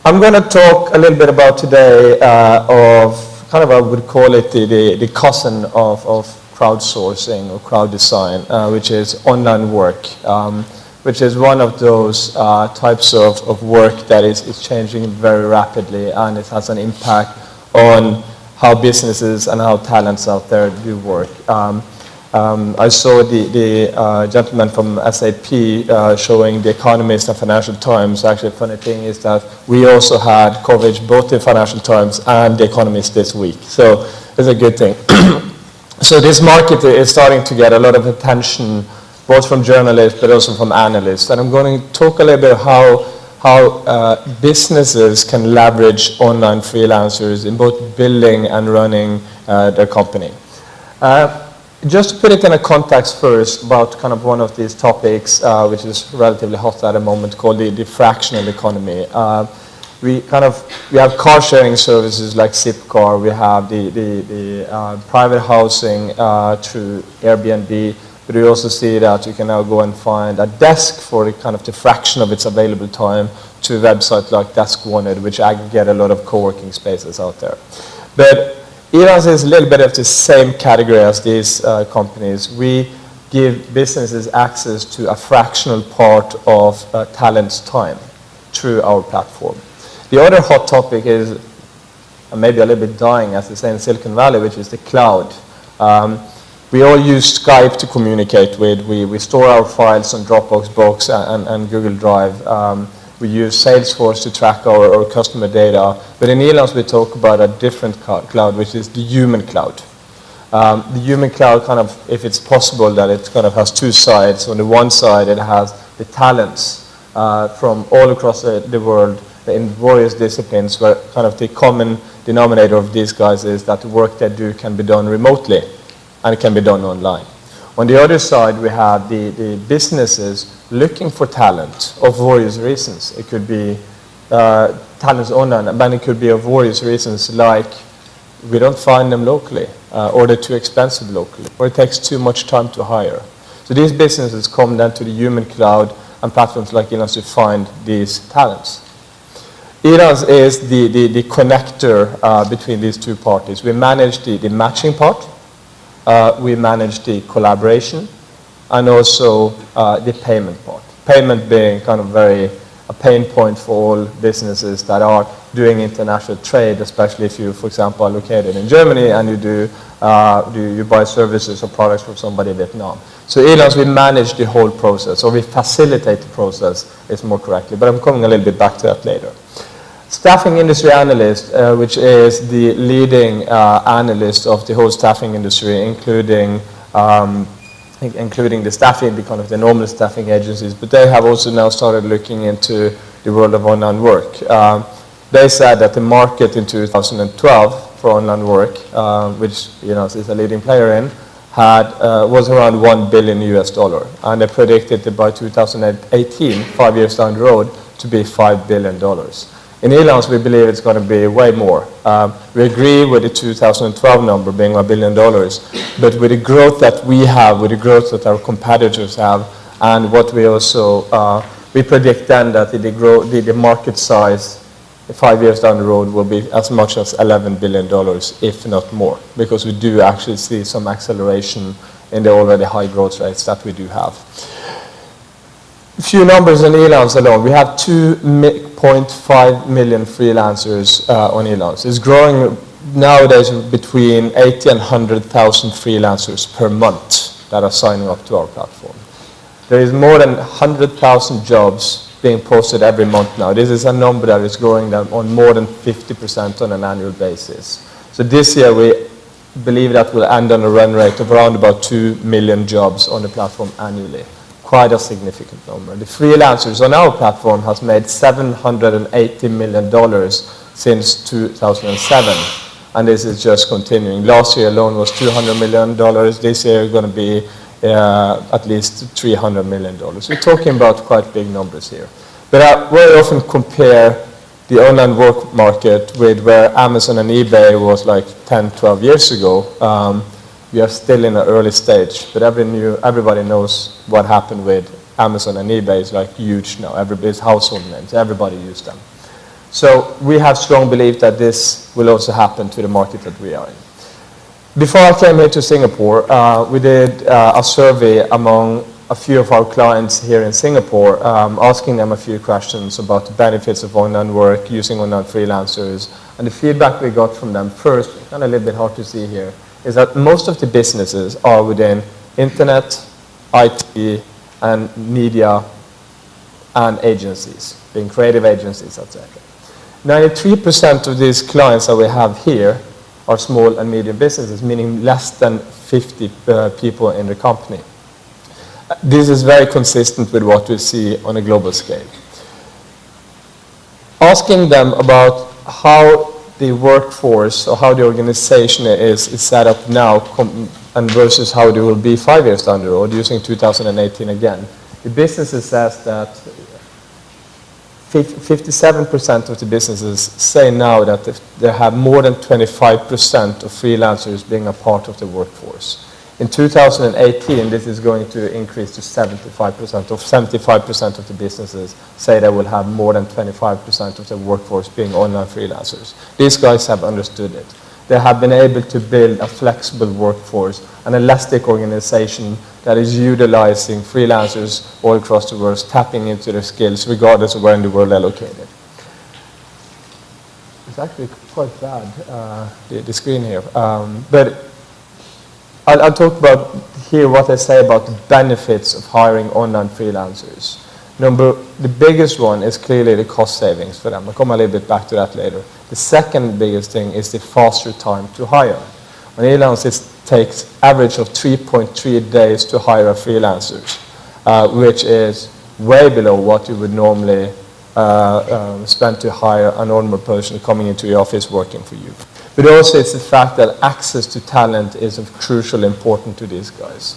I'm going to talk a little bit about today of kind of, I would call it the cousin of crowdsourcing or crowd design, which is online work, which is one of those types of work that is changing very rapidly, and it has an impact on how businesses and how talents out there do work. I saw the gentleman from SAP showing The Economist and Financial Times. Actually, the funny thing is that we also had coverage both in Financial Times and The Economist this week. So it's a good thing. So this market is starting to get a lot of attention, both from journalists but also from analysts. And I'm going to talk a little bit how businesses can leverage online freelancers in both building and running their company. Just to put it in a context first about kind of one of these topics, which is relatively hot at the moment, called the fractional economy. We have car sharing services like Zipcar. We have the private housing through Airbnb. But we also see that you can now go and find a desk for the fraction of its available time to a website like Desk Wanted, which aggregate a lot of co-working spaces out there. But Elance is a little bit of the same category as these companies. We give businesses access to a fractional part of talent's time through our platform. The other hot topic is, maybe a little bit dying, as they say in Silicon Valley, which is the cloud. We all use Skype to communicate with. We store our files on Dropbox and Google Drive. We use Salesforce to track our customer data. But in Elance, we talk about a different cloud, which is the human cloud. The human cloud, if it's possible, that it has two sides. On the one side, it has the talents from all across the world in various disciplines, where the common denominator of these guys is that the work they do can be done remotely and it can be done online. On the other side, we have the businesses looking for talent of various reasons. It could be talents online, but it could be of various reasons, like we don't find them locally, or they're too expensive locally, or it takes too much time to hire. So these businesses come then to the human cloud and platforms like Elance to find these talents. Elance is the connector between these two parties. We manage the matching part. We manage the collaboration and also the payment part. Payment being a pain point for all businesses that are doing international trade, especially if you, for example, are located in Germany and you buy services or products from somebody in Vietnam. So Elance, we manage the whole process, or we facilitate the process, is more correctly. But I'm coming a little bit back to that later. Staffing industry analyst, which is the leading analyst of the whole staffing industry, including the staffing, the normal staffing agencies, but they have also now started looking into the world of online work. They said that the market in 2012 for online work, which is a leading player in, was around $1 billion US, and they predicted that by 2018, 5 years down the road, to be $5 billion. In Elance, we believe it's going to be way more. We agree with the 2012 number being $1 billion, but with the growth that we have, with the growth that our competitors have, and what we also, we predict then that the market size 5 years down the road will be as much as $11 billion, if not more, because we do actually see some acceleration in the already high growth rates that we do have. A few numbers on Elance alone. We have 2.5 million freelancers on Elance. It's growing nowadays between 80 and 100,000 freelancers per month that are signing up to our platform. There is more than 100,000 jobs being posted every month now. This is a number that is growing on more than 50% on an annual basis. So this year we believe that we'll end on a run rate of around about 2 million jobs on the platform annually. Quite a significant number. The freelancers on our platform has made $780 million since 2007, and this is just continuing. Last year alone was $200 million. This year is going to be at least $300 million. We're talking about quite big numbers here. But I very often compare the online work market with where Amazon and eBay was like 10, 12 years ago. We are still in an early stage, but everybody knows what happened with Amazon and eBay. Is like huge now. Everybody's household names. Everybody uses them. So we have strong belief that this will also happen to the market that we are in. Before I came here to Singapore, we did a survey among a few of our clients here in Singapore, asking them a few questions about the benefits of online work, using online freelancers. And the feedback we got from them first, kind of a little bit hard to see here, is that most of the businesses are within internet, IT, and media, and agencies, being creative agencies, etc. 93% of these clients that we have here are small and medium businesses, meaning less than 50 people in the company. This is very consistent with what we see on a global scale. Asking them about how the workforce or how the organization is set up now and versus how it will be 5 years down the road, using 2018 again. The businesses says that 57% of the businesses say now that they have more than 25% of freelancers being a part of the workforce. In 2018, this is going to increase to 75%, or 75% of the businesses say they will have more than 25% of the workforce being online freelancers. These guys have understood it. They have been able to build a flexible workforce, an elastic organization that is utilizing freelancers all across the world, tapping into their skills regardless of where in the world they're located. It's actually quite bad, the screen here. But I'll talk about here what I say about the benefits of hiring online freelancers. The biggest one is clearly the cost savings for them. I'll come a little bit back to that later. The second biggest thing is the faster time to hire. On Elance, it takes average of 3.3 days to hire a freelancer, which is way below what you would normally spend to hire a normal person coming into your office working for you. But also it's the fact that access to talent is of crucial importance to these guys.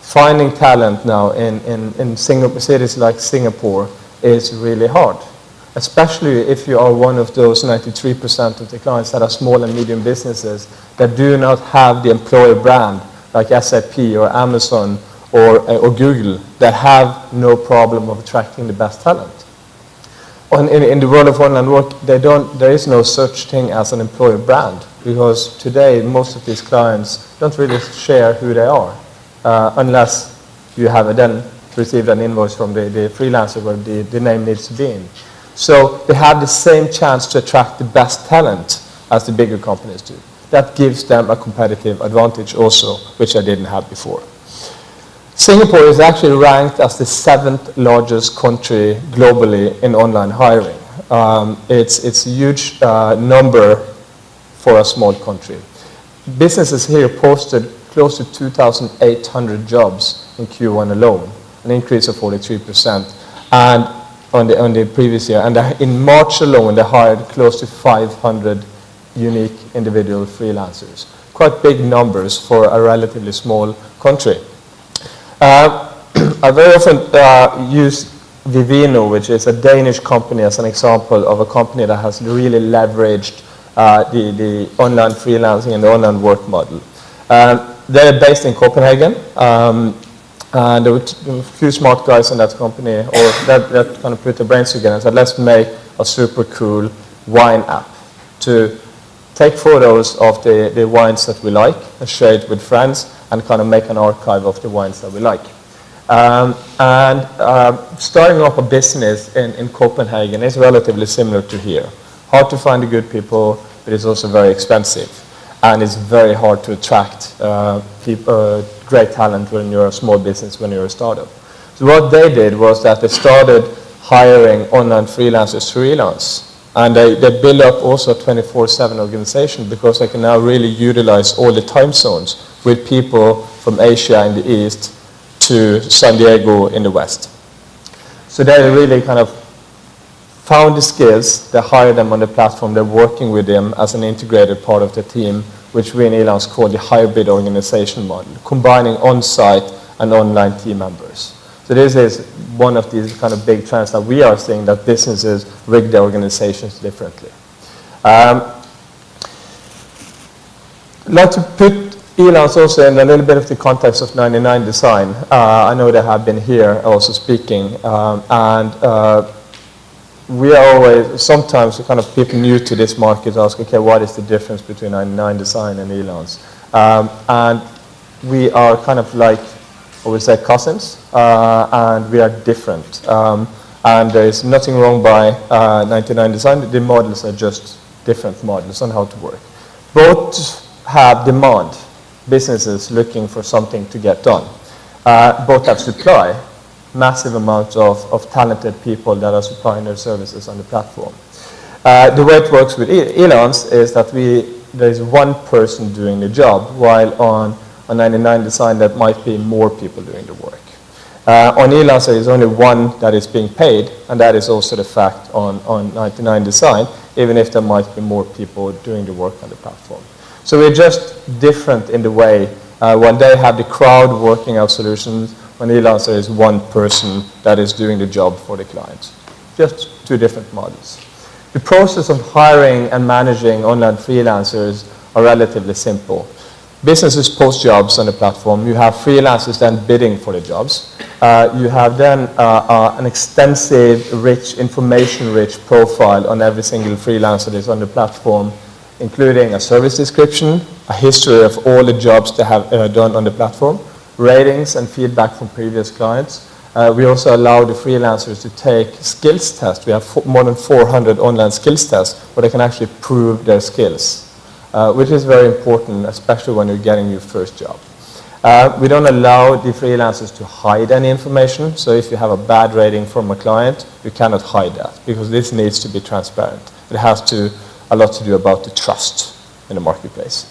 Finding talent now in cities like Singapore is really hard, especially if you are one of those 93% of the clients that are small and medium businesses that do not have the employer brand like SAP or Amazon or Google, that have no problem of attracting the best talent. In the world of online work, there is no such thing as an employer brand, because today most of these clients don't really share who they are, unless you have then received an invoice from the freelancer where the name needs to be in. So they have the same chance to attract the best talent as the bigger companies do. That gives them a competitive advantage also, which they didn't have before. Singapore is actually ranked as the 7th largest country globally in online hiring. It's a huge number for a small country. Businesses here posted close to 2,800 jobs in Q1 alone, an increase of 43%, and on the previous year. And in March alone, they hired close to 500 unique individual freelancers. Quite big numbers for a relatively small country. I very often use Vivino, which is a Danish company, as an example of a company that has really leveraged the online freelancing and the online work model. They're based in Copenhagen, and there were a few smart guys in that company, or that kind of put their brains together and said, let's make a super cool wine app to take photos of the wines that we like and share it with friends, and kind of make an archive of the wines that we like. Starting up a business in Copenhagen is relatively similar to here. Hard to find the good people, but it's also very expensive. And it's very hard to attract great talent when you're a small business, when you're a startup. So what they did was that they started hiring online freelancers through Elance. And they built up also a 24/7 organization, because they can now really utilize all the time zones with people from Asia in the east to San Diego in the west. So they really kind of found the skills, they hired them on the platform, they're working with them as an integrated part of the team, which we in Elance call the hybrid organization model, combining on-site and online team members. So this is one of these kind of big trends that we are seeing, that businesses rig their organizations differently. I'd like to put Elance also in a little bit of the context of 99 Design. I know they have been here also speaking, and we are always, sometimes kind of people new to this market ask, okay, what is the difference between 99 Design and Elance? And we are kind of like, I would say, cousins, and we are different. And there is nothing wrong by 99 Design. The models are just different models on how to work. Both have demand, businesses looking for something to get done. Both have supply, massive amounts of talented people that are supplying their services on the platform. The way it works with Elance is that there is one person doing the job, while on 99 Design there might be more people doing the work. On Elance there is only one that is being paid, and that is also the fact on 99 Design, even if there might be more people doing the work on the platform. So we're just different in the way, when they have the crowd working out solutions, on Elance there is one person that is doing the job for the client. Just two different models. The process of hiring and managing online freelancers are relatively simple. Businesses post jobs on the platform. You have freelancers then bidding for the jobs. You have then an extensive, information-rich profile on every single freelancer that is on the platform, including a service description, a history of all the jobs they have done on the platform, ratings and feedback from previous clients. We also allow the freelancers to take skills tests. We have more than 400 online skills tests where they can actually prove their skills, which is very important, especially when you're getting your first job. We don't allow the freelancers to hide any information. So if you have a bad rating from a client, you cannot hide that, because this needs to be transparent. It has a lot to do about the trust in the marketplace.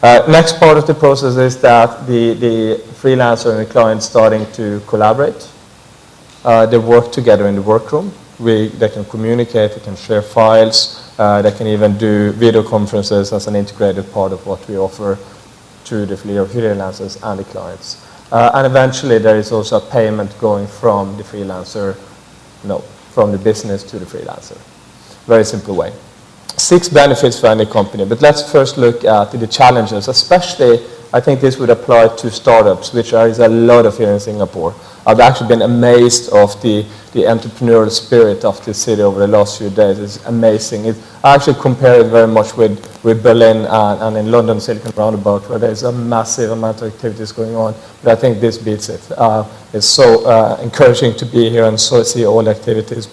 Next part of the process is that the freelancer and the client starting to collaborate. They work together in the workroom. They can communicate, they can share files, they can even do video conferences as an integrated part of what we offer to the freelancers and the clients. And eventually there is also a payment going from the freelancer, from the business to the freelancer. Very simple way. 6 benefits for any company, but let's first look at the challenges, especially I think this would apply to startups, which there is a lot of here in Singapore. I've actually been amazed of the entrepreneurial spirit of this city over the last few days. It's amazing. I actually compare it very much with Berlin and in London, Silicon Roundabout, where there's a massive amount of activities going on, but I think this beats it. It's so encouraging to be here and see all the activities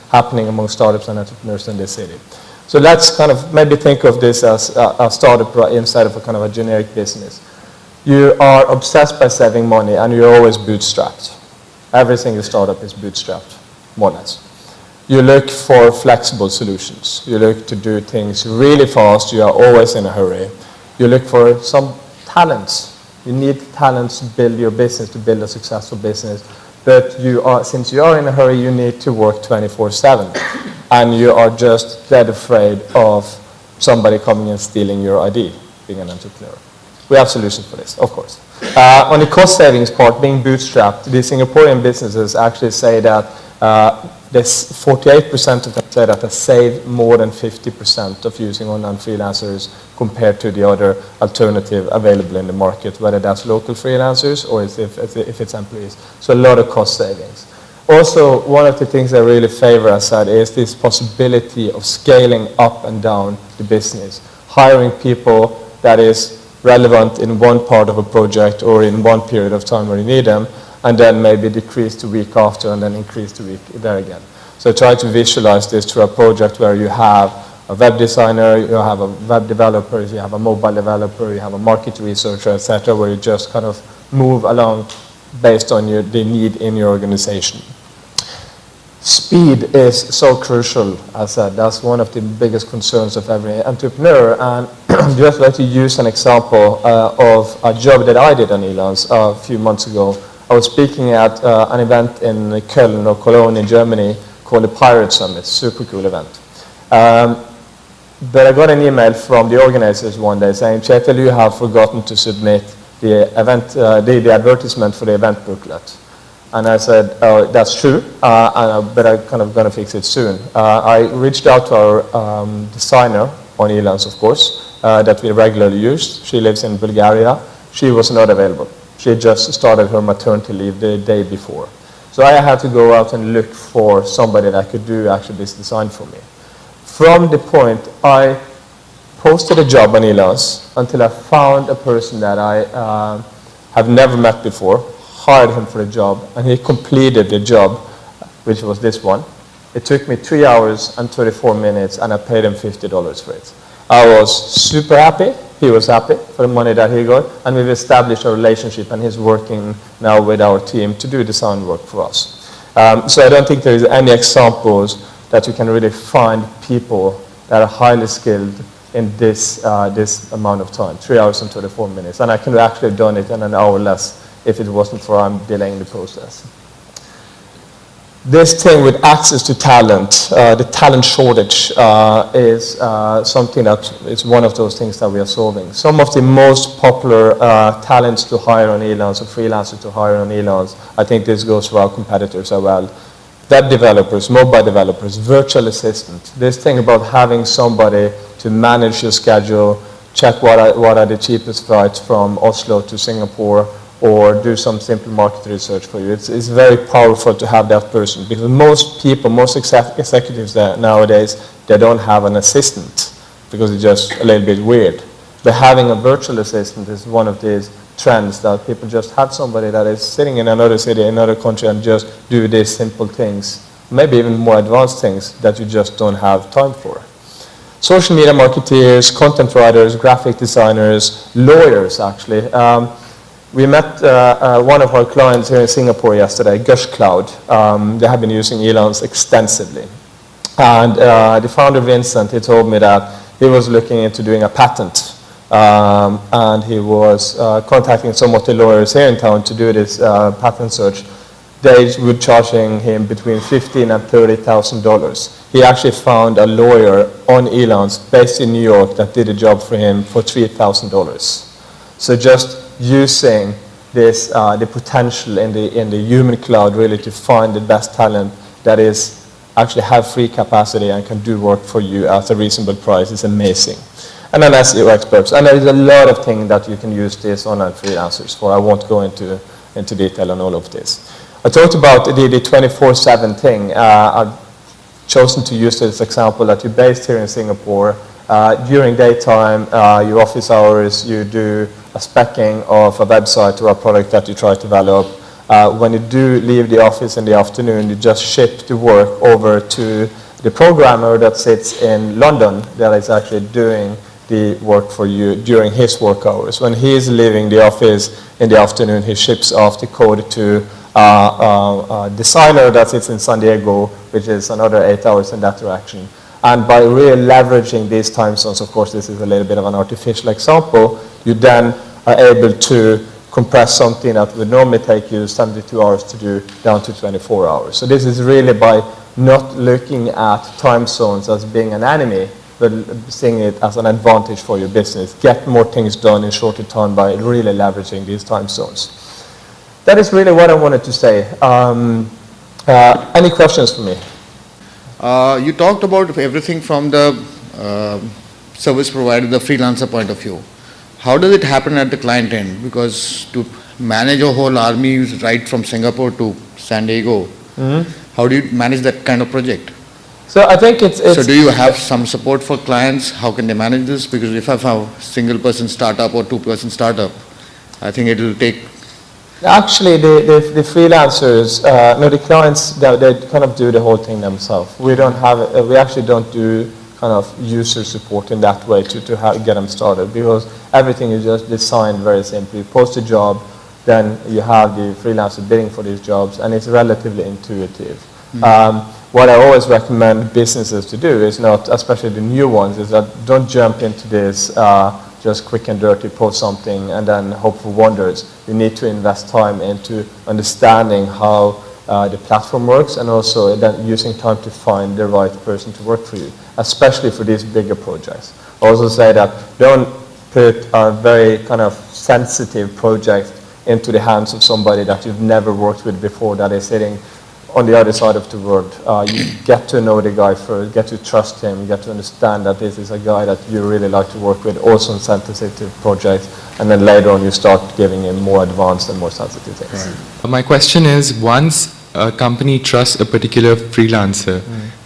happening among startups and entrepreneurs in this city. So let's kind of maybe think of this as a startup inside of a kind of a generic business. You are obsessed by saving money and you're always bootstrapped. Every single startup is bootstrapped, more or less. You look for flexible solutions. You look to do things really fast. You are always in a hurry. You look for some talents. You need talents to build your business, to build a successful business. But since you are in a hurry, you need to work 24/7. And you are just dead afraid of somebody coming and stealing your ID, being an entrepreneur. We have solutions for this, of course. On the cost savings part, being bootstrapped, the Singaporean businesses actually say that 48% of them say that they save more than 50% of using online freelancers compared to the other alternative available in the market, whether that's local freelancers or if it's employees. So a lot of cost savings. Also, one of the things I really favor, as I said, is this possibility of scaling up and down the business, hiring people that is relevant in one part of a project or in one period of time where you need them, and then maybe decrease the week after and then increase the week there again. So try to visualize this to a project where you have a web designer, you have a web developer, you have a mobile developer, you have a market researcher, etc., where you just kind of move along based on the need in your organization. Speed is so crucial, as I said. That's one of the biggest concerns of every entrepreneur. And I'd just like to use an example of a job that I did on Elance a few months ago. I was speaking at an event in Köln or Cologne in Germany called the Pirate Summit, super cool event. But I got an email from the organizers one day saying, Kjetil, you have forgotten to submit the advertisement for the event booklet. And I said, oh, that's true, but I'm kind of going to fix it soon. I reached out to our designer on Elance, of course, that we regularly use. She lives in Bulgaria. She was not available. She just started her maternity leave the day before. So I had to go out and look for somebody that could do actually this design for me. From the point I posted a job on Elance until I found a person that I have never met before, hired him for a job, and he completed the job, which was this one. It took me 3 hours and 34 minutes, and I paid him $50 for it. I was super happy. He was happy for the money that he got, and we've established a relationship, and he's working now with our team to do design work for us. So I don't think there is any examples that you can really find people that are highly skilled in this amount of time, 3 hours and 24 minutes. And I could actually have done it in an hour less if it wasn't for I'm delaying the process. This thing with access to talent, the talent shortage is something that is one of those things that we are solving. Some of the most popular talents to hire on Elance or freelancers to hire on Elance, I think this goes for our competitors as well. Web developers, mobile developers, virtual assistants. This thing about having somebody to manage your schedule, check what are the cheapest flights from Oslo to Singapore, or do some simple market research for you. It's very powerful to have that person, because most people, most executives nowadays, they don't have an assistant because it's just a little bit weird. But having a virtual assistant is one of these trends that people just have somebody that is sitting in another city, another country, and just do these simple things, maybe even more advanced things that you just don't have time for. Social media marketeers, content writers, graphic designers, lawyers actually. We met one of our clients here in Singapore yesterday, Gush Cloud. They have been using Elance extensively. And the founder, Vincent, he told me that he was looking into doing a patent. And he was contacting some of the lawyers here in town to do this patent search. They were charging him between $15,000 and $30,000. He actually found a lawyer on Elance based in New York that did a job for him for $3,000. So just using this, the potential in the human cloud really to find the best talent that is actually have free capacity and can do work for you at a reasonable price is amazing. And then SEO experts. And there is a lot of things that you can use these online freelancers for. I won't go into detail on all of this. I talked about the 24/7 thing. I've chosen to use this example that you're based here in Singapore. During daytime, your office hours, you do a speccing of a website or a product that you try to develop. When you do leave the office in the afternoon, you just ship the work over to the programmer that sits in London that is actually doing the work for you during his work hours. When he is leaving the office in the afternoon, he ships off the code to a designer that sits in San Diego, which is another 8 hours in that direction. And by really leveraging these time zones, of course this is a little bit of an artificial example, you then are able to compress something that would normally take you 72 hours to do down to 24 hours. So this is really by not looking at time zones as being an enemy, but seeing it as an advantage for your business. Get more things done in shorter time by really leveraging these time zones. That is really what I wanted to say. Any questions for me? You talked about everything from the service provider, the freelancer point of view. How does it happen at the client end? Because to manage a whole army right from Singapore to San Diego, how do you manage that kind of project? So I think it's so do you have some support for clients? How can they manage this? Because if I have a single person startup or 2-person startup, I think it will take. Actually, the freelancers, no, the clients, they kind of do the whole thing themselves. We don't have, we actually don't do kind of user support in that way to get them started, because everything is just designed very simply. You post a job, then you have the freelancer bidding for these jobs, and it's relatively intuitive. What I always recommend businesses to do is not, especially the new ones, is that don't jump into this just quick and dirty, post something and then hope for wonders. You need to invest time into understanding how the platform works, and also then using time to find the right person to work for you, especially for these bigger projects. I also say that don't put a very kind of sensitive project into the hands of somebody that you've never worked with before, that is sitting on the other side of the world. You get to know the guy first, get to trust him, get to understand that this is a guy that you really like to work with, also on sensitive projects, and then later on you start giving him more advanced and more sensitive things. Right. My question is, once a company trusts a particular freelancer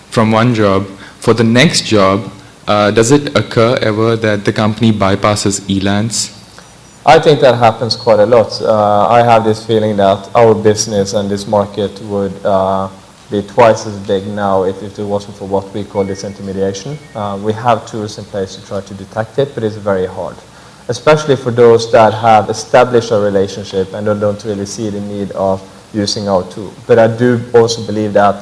from one job, for the next job, does it occur ever that the company bypasses Elance? I think that happens quite a lot. I have this feeling that our business and this market would be twice as big now if it wasn't for what we call disintermediation. We have tools in place to try to detect it, but it's very hard, especially for those that have established a relationship and don't really see the need of using our tool. But I do also believe that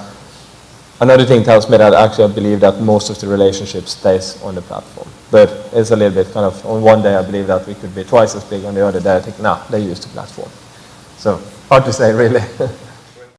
another thing tells me that actually I believe that most of the relationship stays on the platform. But it's a little bit kind of, on one day I believe that we could be twice as big, on the other day I think, nah, they use the platform. So hard to say really.